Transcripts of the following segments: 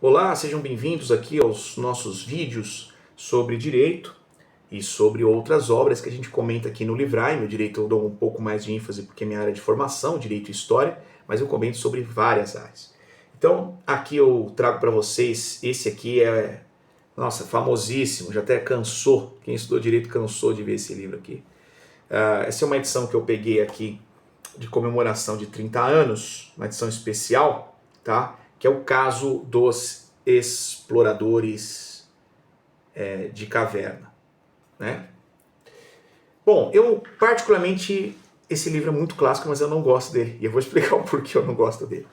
Olá, sejam bem-vindos aqui aos nossos vídeos sobre direito e sobre outras obras que a gente comenta aqui no Livrai. No direito eu dou um pouco mais de ênfase porque é minha área de formação, direito e história, mas eu comento sobre várias áreas. Então, aqui eu trago para vocês, esse aqui é, nossa, famosíssimo, já até cansou, quem estudou direito cansou de ver esse livro aqui. Essa é uma edição que eu peguei aqui de comemoração de 30 anos, uma edição especial, tá? Que é o caso dos exploradores de caverna, né? Bom, eu particularmente, esse livro é muito clássico, mas eu não gosto dele, e eu vou explicar o porquê eu não gosto dele.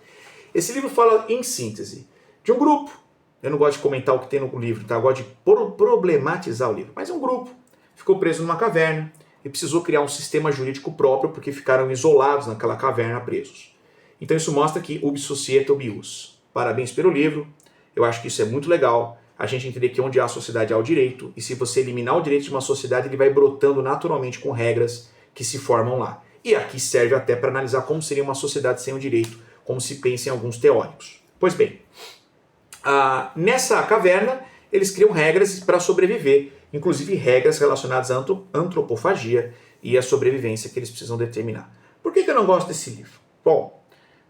Esse livro fala, em síntese, de um grupo, eu não gosto de comentar o que tem no livro, tá? Eu gosto de problematizar o livro, mas é um grupo, ficou preso numa caverna e precisou criar um sistema jurídico próprio porque ficaram isolados naquela caverna presos. Então isso mostra que ubi societas ubi ius. Parabéns pelo livro, eu acho que isso é muito legal, a gente entender que onde há sociedade há o direito, e se você eliminar o direito de uma sociedade, ele vai brotando naturalmente com regras que se formam lá. E aqui serve até para analisar como seria uma sociedade sem o direito, como se pensa em alguns teóricos. Pois bem, nessa caverna, eles criam regras para sobreviver, inclusive regras relacionadas à antropofagia e à sobrevivência que eles precisam determinar. Por que eu não gosto desse livro? Bom,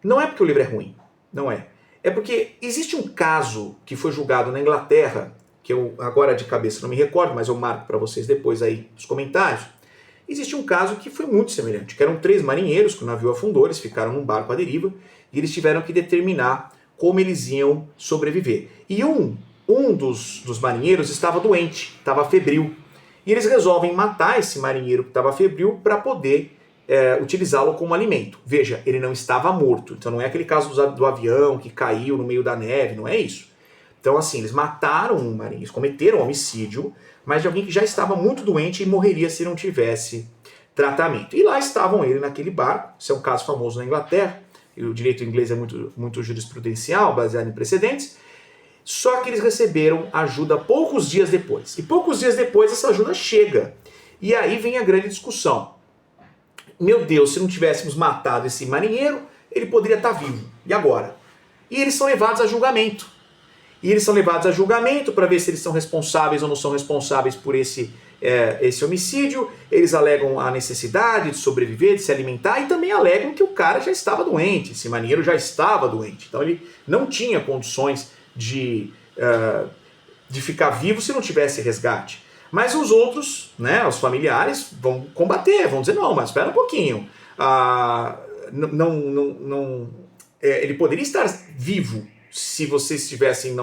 não é porque o livro é ruim, não é. É porque existe um caso que foi julgado na Inglaterra, que eu agora de cabeça não me recordo, mas eu marco para vocês depois aí nos comentários. Existe um caso que foi muito semelhante, que eram 3 marinheiros que o navio afundou, eles ficaram num barco à deriva e eles tiveram que determinar como eles iam sobreviver. E um dos marinheiros estava doente, estava febril. E eles resolvem matar esse marinheiro que estava febril para poder utilizá-lo como alimento. Veja, ele não estava morto. Então não é aquele caso do avião que caiu no meio da neve, não é isso. Então assim, eles mataram um marinheiro, eles cometeram homicídio, mas de alguém que já estava muito doente e morreria se não tivesse tratamento. E lá estavam ele naquele barco, isso é um caso famoso na Inglaterra, e o direito inglês é muito jurisprudencial, baseado em precedentes, só que eles receberam ajuda poucos dias depois. E poucos dias depois essa ajuda chega. E aí vem a grande discussão. Meu Deus, se não tivéssemos matado esse marinheiro, ele poderia estar vivo. E agora? E eles são levados a julgamento. E eles são levados a julgamento para ver se eles são responsáveis ou não são responsáveis por esse homicídio. Eles alegam a necessidade de sobreviver, de se alimentar, e também alegam que o cara já estava doente, esse marinheiro já estava doente. Então ele não tinha condições de ficar vivo se não tivesse resgate. Mas os outros, né, os familiares, vão combater, vão dizer, não, mas espera um pouquinho. Ele poderia estar vivo se vocês tivessem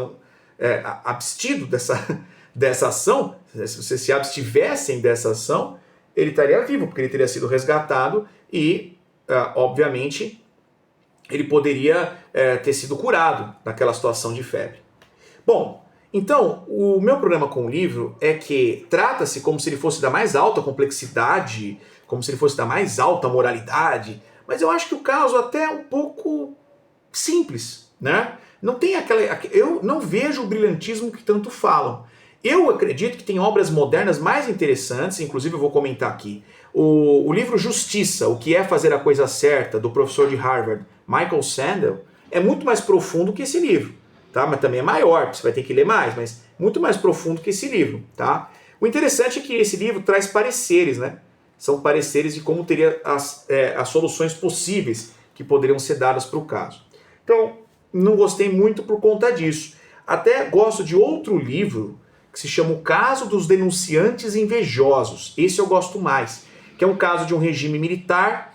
abstido dessa ação, se vocês se abstivessem dessa ação, ele estaria vivo, porque ele teria sido resgatado e, obviamente, ele poderia ter sido curado naquela situação de febre. Bom, então, o meu problema com o livro é que trata-se como se ele fosse da mais alta complexidade, como se ele fosse da mais alta moralidade, mas eu acho que o caso até é um pouco simples, né? Não tem eu não vejo o brilhantismo que tanto falam. Eu acredito que tem obras modernas mais interessantes, inclusive eu vou comentar aqui. O livro Justiça, O que é Fazer a Coisa Certa, do professor de Harvard, Michael Sandel, é muito mais profundo que esse livro. Tá? Mas também é maior, você vai ter que ler mais, mas muito mais profundo que esse livro. Tá? O interessante é que esse livro traz pareceres, né? São pareceres de como teria as soluções possíveis que poderiam ser dadas para o caso. Então, não gostei muito por conta disso. Até gosto de outro livro que se chama O Caso dos Denunciantes Invejosos. Esse eu gosto mais, que é um caso de um regime militar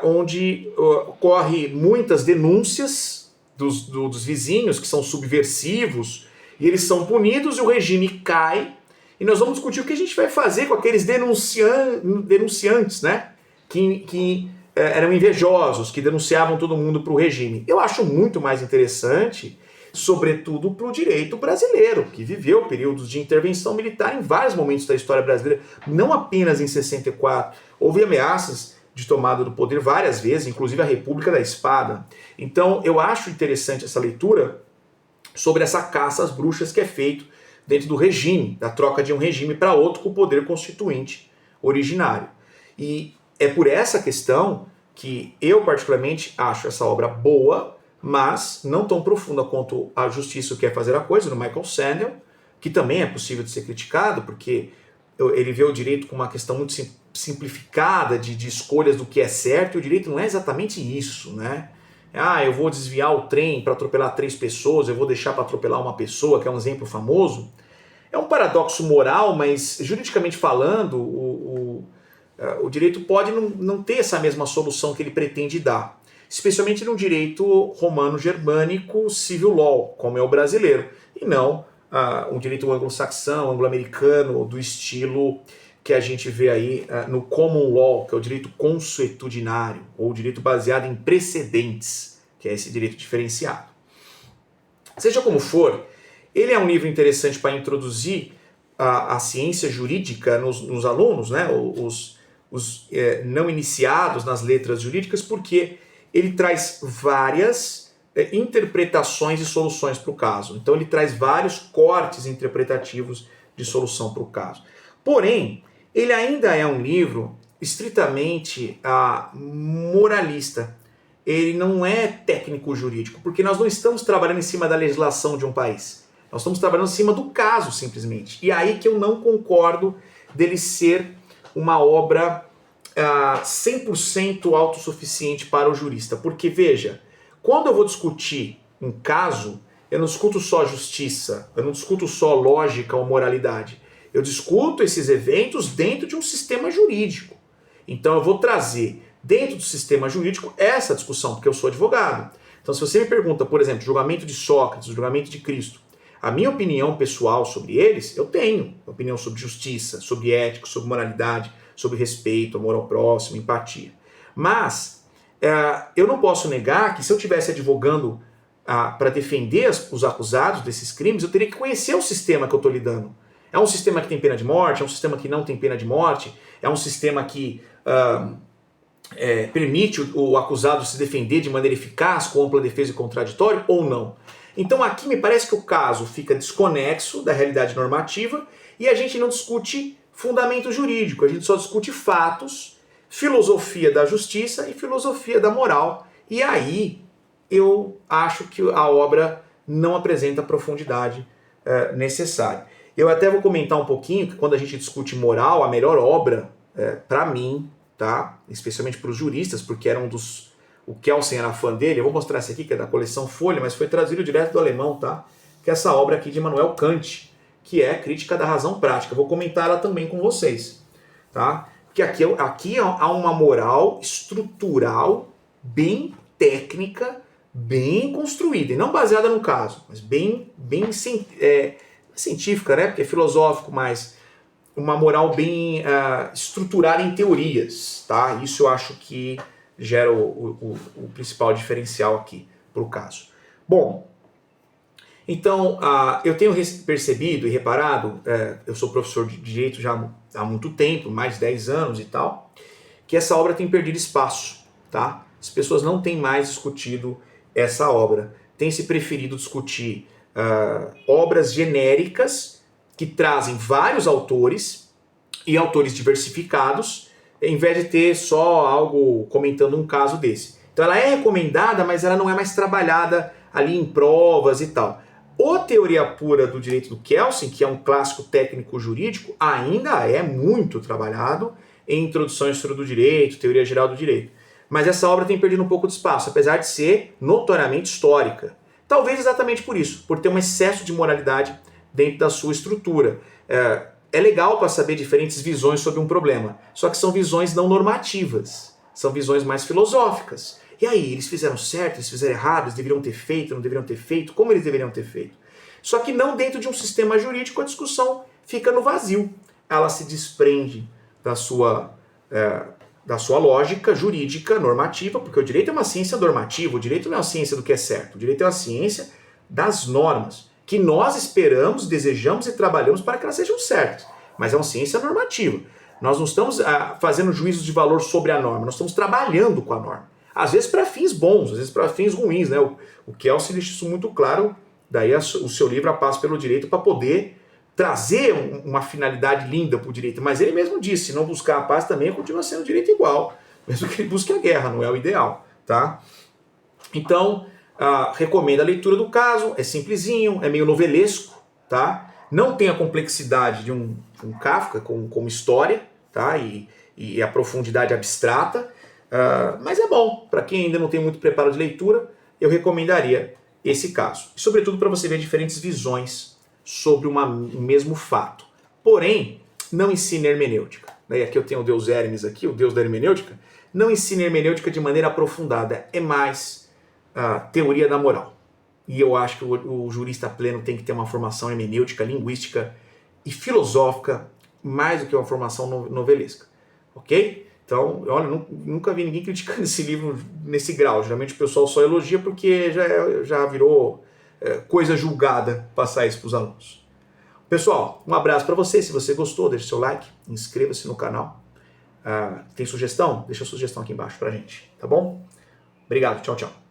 onde ocorre muitas denúncias dos vizinhos que são subversivos e eles são punidos e o regime cai. E nós vamos discutir o que a gente vai fazer com aqueles denunciantes, né? Que eram invejosos, que denunciavam todo mundo para o regime. Eu acho muito mais interessante, sobretudo para o direito brasileiro, que viveu períodos de intervenção militar em vários momentos da história brasileira, não apenas em 64. Houve ameaças de tomada do poder várias vezes, inclusive a República da Espada. Então eu acho interessante essa leitura sobre essa caça às bruxas que é feito dentro do regime, da troca de um regime para outro com o poder constituinte originário. E é por essa questão que eu particularmente acho essa obra boa, mas não tão profunda quanto A Justiça Quer Fazer a Coisa, do Michael Sandel, que também é possível de ser criticado, porque ele vê o direito como uma questão muito simplificada de escolhas do que é certo, e o direito não é exatamente isso, né? Eu vou desviar o trem para atropelar 3 pessoas, eu vou deixar para atropelar uma pessoa, que é um exemplo famoso. É um paradoxo moral, mas juridicamente falando, o direito pode não ter essa mesma solução que ele pretende dar, especialmente no direito romano-germânico civil law, como é o brasileiro, e não um direito anglo-saxão, anglo-americano, do estilo que a gente vê aí no common law, que é o direito consuetudinário, ou o direito baseado em precedentes, que é esse direito diferenciado. Seja como for, ele é um livro interessante para introduzir a ciência jurídica nos alunos, né? Os não iniciados nas letras jurídicas, porque ele traz várias interpretações e soluções para o caso. Então ele traz vários cortes interpretativos de solução para o caso. Porém, ele ainda é um livro estritamente moralista. Ele não é técnico jurídico, porque nós não estamos trabalhando em cima da legislação de um país. Nós estamos trabalhando em cima do caso, simplesmente. E aí que eu não concordo dele ser uma obra 100% autossuficiente para o jurista. Porque, veja, quando eu vou discutir um caso, eu não discuto só justiça, eu não discuto só lógica ou moralidade. Eu discuto esses eventos dentro de um sistema jurídico. Então eu vou trazer dentro do sistema jurídico essa discussão, porque eu sou advogado. Então se você me pergunta, por exemplo, julgamento de Sócrates, julgamento de Cristo, a minha opinião pessoal sobre eles, eu tenho opinião sobre justiça, sobre ética, sobre moralidade, sobre respeito, amor ao próximo, empatia. Mas eu não posso negar que se eu estivesse advogando para defender os acusados desses crimes, eu teria que conhecer o sistema que eu estou lidando. É um sistema que tem pena de morte, é um sistema que não tem pena de morte, é um sistema que permite o acusado se defender de maneira eficaz, com ampla defesa e contraditório, ou não. Então aqui me parece que o caso fica desconexo da realidade normativa e a gente não discute fundamento jurídico, a gente só discute fatos, filosofia da justiça e filosofia da moral. E aí eu acho que a obra não apresenta a profundidade necessária. Eu até vou comentar um pouquinho que quando a gente discute moral, a melhor obra, para mim, tá? Especialmente para os juristas, porque era o Kelsen era fã dele, eu vou mostrar essa aqui, que é da coleção Folha, mas foi trazido direto do alemão, tá? Que é essa obra aqui de Immanuel Kant, que é Crítica da Razão Prática. Eu vou comentar ela também com vocês, tá? Porque aqui há uma moral estrutural, bem técnica, bem construída, e não baseada no caso, mas bem científica, né? Porque é filosófico, mas uma moral bem estruturada em teorias, tá? Isso eu acho que gera o principal diferencial aqui para o caso. Bom, então eu tenho percebido e reparado, eu sou professor de Direito já há muito tempo, mais de 10 anos e tal, que essa obra tem perdido espaço, tá? As pessoas não têm mais discutido essa obra, tem se preferido discutir obras genéricas que trazem vários autores e autores diversificados, em vez de ter só algo comentando um caso desse. Então ela é recomendada, mas ela não é mais trabalhada ali em provas e tal. A Teoria Pura do Direito do Kelsen, que é um clássico técnico jurídico, ainda é muito trabalhado em Introdução à História do Direito, Teoria Geral do Direito. Mas essa obra tem perdido um pouco de espaço, apesar de ser notoriamente histórica. Talvez exatamente por isso, por ter um excesso de moralidade dentro da sua estrutura. É legal para saber diferentes visões sobre um problema, só que são visões não normativas, são visões mais filosóficas. E aí, eles fizeram certo, eles fizeram errado, eles deveriam ter feito, não deveriam ter feito, como eles deveriam ter feito? Só que não dentro de um sistema jurídico, a discussão fica no vazio. Ela se desprende da sua lógica jurídica, normativa, porque o direito é uma ciência normativa, o direito não é uma ciência do que é certo, o direito é uma ciência das normas, que nós esperamos, desejamos e trabalhamos para que elas sejam certas. Mas é uma ciência normativa. Nós não estamos fazendo juízos de valor sobre a norma, nós estamos trabalhando com a norma. Às vezes para fins bons, às vezes para fins ruins, né? O Kelsen deixa isso muito claro, daí o seu livro A Paz pelo Direito, para poder trazer uma finalidade linda para o direito. Mas ele mesmo disse, se não buscar a paz também continua sendo direito igual, mesmo que ele busque a guerra, não é o ideal, tá? Então, Recomendo a leitura do caso, é simplesinho, é meio novelesco, tá? Não tem a complexidade de um Kafka como história, tá? E a profundidade abstrata, mas é bom. Para quem ainda não tem muito preparo de leitura, eu recomendaria esse caso. E sobretudo para você ver diferentes visões sobre um mesmo fato. Porém, não ensina hermenêutica. E aqui eu tenho o deus Hermes aqui, o deus da hermenêutica. Não ensina hermenêutica de maneira aprofundada, é mais teoria da moral. E eu acho que o jurista pleno tem que ter uma formação hermenêutica, linguística e filosófica, mais do que uma formação novelesca. Ok? Então, olha, nunca vi ninguém criticando esse livro nesse grau. Geralmente o pessoal só elogia porque já virou coisa julgada passar isso para os alunos. Pessoal, um abraço para você. Se você gostou, deixe seu like, inscreva-se no canal. Tem sugestão? Deixa a sugestão aqui embaixo pra gente, tá bom? Obrigado, tchau, tchau.